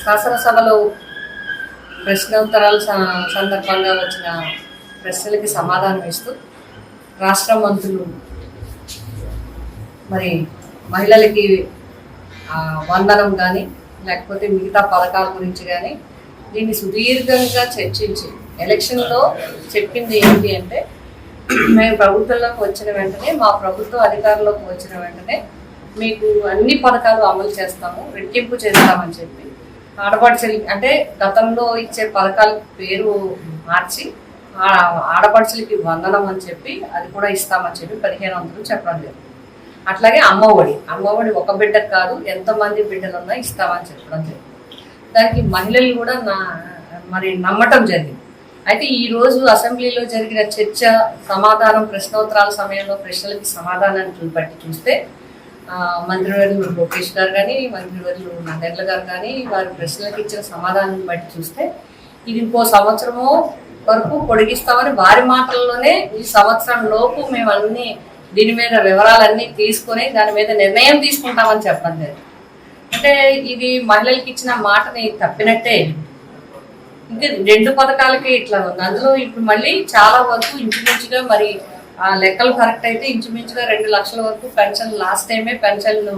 శాసనసభలో ప్రశ్నోత్తరాల సందర్భంగా వచ్చిన ప్రశ్నలకి సమాధానం ఇస్తూ రాష్ట్ర మంత్రులు మరి మహిళలకి వందనం కానీ లేకపోతే మిగతా పథకాల గురించి కానీ దీన్ని సుదీర్ఘంగా చర్చించి ఎలక్షన్లో చెప్పింది ఏంటి అంటే, మేము ప్రభుత్వంలోకి వచ్చిన వెంటనే, మా ప్రభుత్వం అధికారంలోకి వచ్చిన వెంటనే మీకు అన్ని పథకాలు అమలు చేస్తాము, రెట్టింపు చేస్తామని చెప్పి ఆడపడుచులు అంటే గతంలో ఇచ్చే పథకాల పేరు మార్చి ఆడపడుచులకి వందనం అని చెప్పి అది కూడా ఇస్తామని చెప్పి 1500 చెప్పడం జరిగింది. అట్లాగే అమ్మఒడి ఒక బిడ్డకు కాదు, ఎంతమంది బిడ్డలు ఉన్నా ఇస్తామని చెప్పడం జరిగింది. దానికి మహిళలు కూడా మరి నమ్మటం జరిగింది. అయితే ఈరోజు అసెంబ్లీలో జరిగిన చర్చ, సమాధానం, ప్రశ్నోత్తరాల సమయంలో ప్రశ్నలకి సమాధానాన్ని బట్టి చూస్తే మంత్రివర్యులు లోకేష్ గారు కానీ, మంత్రివర్యులు నాదెండ్ల గారు కానీ వారి ప్రశ్నలకు ఇచ్చిన సమాధానాన్ని బట్టి చూస్తే ఇది ఇంకో సంవత్సరమో వరకు పొడిగిస్తామని వారి మాటల్లోనే ఈ సంవత్సరం లోపు మేము అన్ని దీని మీద వివరాలన్నీ తీసుకొని దాని మీద నిర్ణయం తీసుకుంటామని చెప్పండి. అంటే ఇది మహిళలకి ఇచ్చిన మాటని తప్పినట్టే. ఇంకా 2 పథకాలకి ఇట్లా ఉంది. అందులో ఇప్పుడు మళ్ళీ చాలా వరకు ఇంచుమించుగా మరి లెక్కలు కరెక్ట్ అయితే ఇంచుమించుగా 2 లక్షల వరకు పెన్షన్, లాస్ట్ టైమే పెన్షన్లు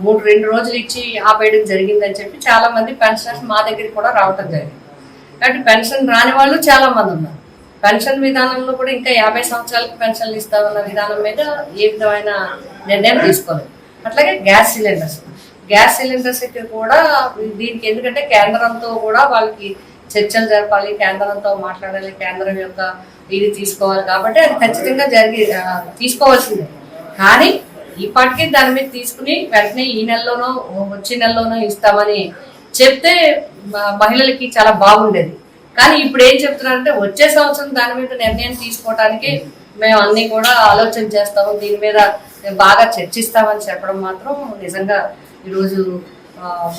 2 రోజులు ఇచ్చి ఆపేయడం జరిగిందని చెప్పి చాలా మంది పెన్షనర్స్ మా దగ్గరికి కూడా రావటం జరిగింది. కాబట్టి పెన్షన్ రాని వాళ్ళు చాలా మంది ఉన్నారు. పెన్షన్ విధానంలో కూడా ఇంకా 50 సంవత్సరాలకి పెన్షన్లు ఇస్తామన్న విధానం మీద ఏ విధమైన నిర్ణయం తీసుకోలేదు. అట్లాగే గ్యాస్ సిలిండర్స్ కూడా దీనికి ఎందుకంటే కేంద్రంతో కూడా వాళ్ళకి చర్చలు జరపాలి, కేంద్రంతో మాట్లాడాలి, కేంద్రం యొక్క ఇది తీసుకోవాలి. కాబట్టి అది ఖచ్చితంగా తీసుకోవాల్సిందే. కానీ ఇప్పటికీ దాని మీద తీసుకుని వెంటనే ఈ నెలలోనో వచ్చే నెలలోనో ఇస్తామని చెప్తే మహిళలకి చాలా బాగుండేది. కానీ ఇప్పుడు ఏం చెప్తున్నారంటే వచ్చే సంవత్సరం దాని మీద నిర్ణయం తీసుకోవడానికి మేము అన్ని కూడా ఆలోచన చేస్తాము, దీని మీద బాగా చర్చిస్తామని చెప్పడం మాత్రం నిజంగా ఈరోజు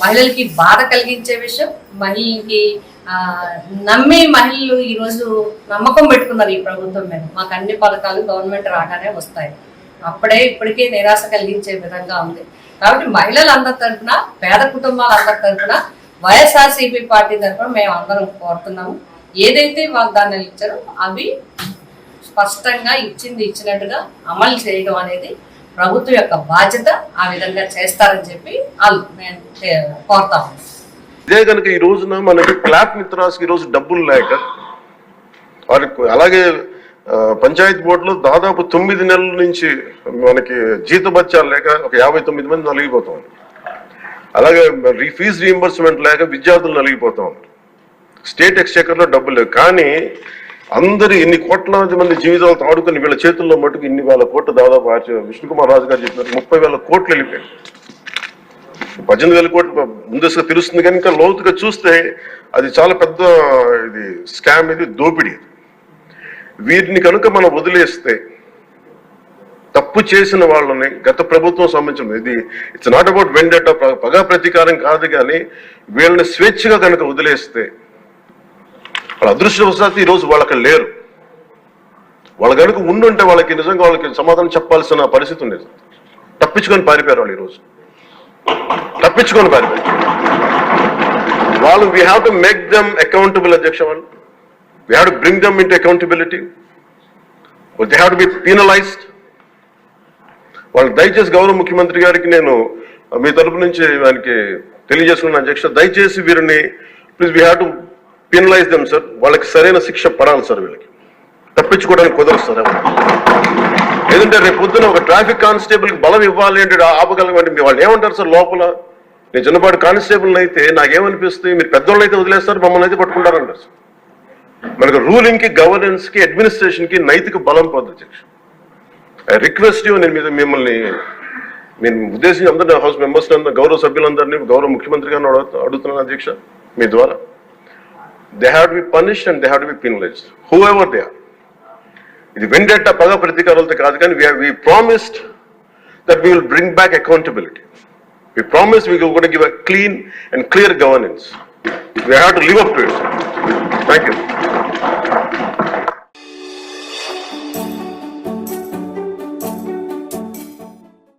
మహిళలకి బాధ కలిగించే విషయం. మహిళలకి నమ్మి మహిళలు ఈరోజు నమ్మకం పెట్టుకున్నారు ఈ ప్రభుత్వం మీద, మాకు అన్ని పథకాలు గవర్నమెంట్ రాగానే వస్తాయి. అప్పుడే ఇప్పటికే నిరాశ కలిగించే విధంగా ఉంది. కాబట్టి మహిళలందరి తరఫున, పేద కుటుంబాలందరి తరఫున, వైఎస్ఆర్సీపీ పార్టీ తరఫున మేము అందరం కోరుతున్నాము, ఏదైతే వాగ్దానాలు ఇచ్చారో అవి స్పష్టంగా ఇచ్చినట్టుగా అమలు చేయడం అనేది ప్రభుత్వం యొక్క బాధ్యత. ఆ విధంగా చేస్తారని చెప్పి మేము కోరుతాము. ఇదే కనుక ఈ రోజున మనకి క్లాప్ మిత్రాస్కి ఈ రోజు డబ్బులు లేక, వారికి అలాగే పంచాయతీ బోర్డులో దాదాపు 9 నెలల నుంచి మనకి జీతభత్యాలు లేక ఒక 59 మంది నలిగిపోతా ఉన్నారు. అలాగే ఫీజు రీయింబర్స్మెంట్ లేక విద్యార్థులు నలిగిపోతా ఉన్నారు. స్టేట్ ఎక్స్చెకర్లో డబ్బులు లేవు. కానీ అందరూ ఇన్ని కోట్లాది మంది జీవితాలతో ఆడుకుని వీళ్ళ చేతుల్లో మటుకు ఇన్ని వేల కోట్లు, దాదాపు విష్ణుకుమార్ రాజు గారు చెప్పినట్టు 30,000 కోట్లు వెళ్ళిపోయాయి. 18,000 కోట్లు ముందస్తుగా తెలుస్తుంది. కానీ ఇంకా లోతుగా చూస్తే అది చాలా పెద్ద ఇది స్కామ్, ఇది దోపిడీ. వీటిని కనుక మనం వదిలేస్తే, తప్పు చేసిన వాళ్ళని గత ప్రభుత్వం సంబంధించిన ఇది ఇట్స్ నాట్ అబౌట్ వెండట, పగా ప్రతీకారం కాదు, కానీ వీళ్ళని స్వేచ్ఛగా కనుక వదిలేస్తే, వాళ్ళ అదృష్టవశాత్తు ఈరోజు వాళ్ళకి లేరు. వాళ్ళు కనుక ఉండుంటే వాళ్ళకి నిజంగా వాళ్ళకి సమాధానం చెప్పాల్సిన పరిస్థితి ఉండేది. తప్పించుకొని పారిపోయారు వాళ్ళు. ఈరోజు తప్పించుకొని పారిపోయారు వాళ్ళు. We have to make them accountable. అధ్యక్ష, వాళ్ళు we have to bring them into accountability. They have to be penalised. వాళ్ళు దయచేసి గౌరవ ముఖ్యమంత్రి గారికి నేను మీ తరపు నుంచి ఆయనకి తెలియజేసుకున్నాను. అధ్యక్ష, దయచేసి వీరిని please we have to penalise them sir. వాళ్ళకి సరైన శిక్ష పడాలి సార్. వీళ్ళకి తప్పించుకోవడానికి కుదరదు సార్. లేదంటే రేపు పొద్దున ఒక ట్రాఫిక్ కానిస్టేబుల్కి బలం ఇవ్వాలి అంటే ఆపగలగండి. వాళ్ళు ఏమంటారు సార్ లోపల? నేను చిన్నపాటి కానిస్టేబుల్ అయితే నాకేమనిపిస్తుంది, మీరు పెద్దోళ్ళు అయితే వదిలేస్తారు, మమ్మల్ని అయితే పట్టుకుంటారంటారు సార్. మనకు రూలింగ్కి, గవర్నెన్స్కి, అడ్మినిస్ట్రేషన్కి నైతిక బలం పోదు. అధ్యక్ష, ఐ రిక్వెస్ట్ యూ, నేను మిమ్మల్ని ఉద్దేశించి అందరినీ, హౌస్ మెంబర్స్, గౌరవ సభ్యులందరినీ, గౌరవ ముఖ్యమంత్రి గారిని అడుగుతున్నాను అధ్యక్ష, మీ ద్వారా. They have to be punished and they have to be penalized, whoever they are. ఇది వెండెట్ట, పగ ప్రతీకారాలతో కాదు. కానీ we promised that we will bring back accountability. We promised we are going to give a clean and clear governance. We have to live up to it. Thank you.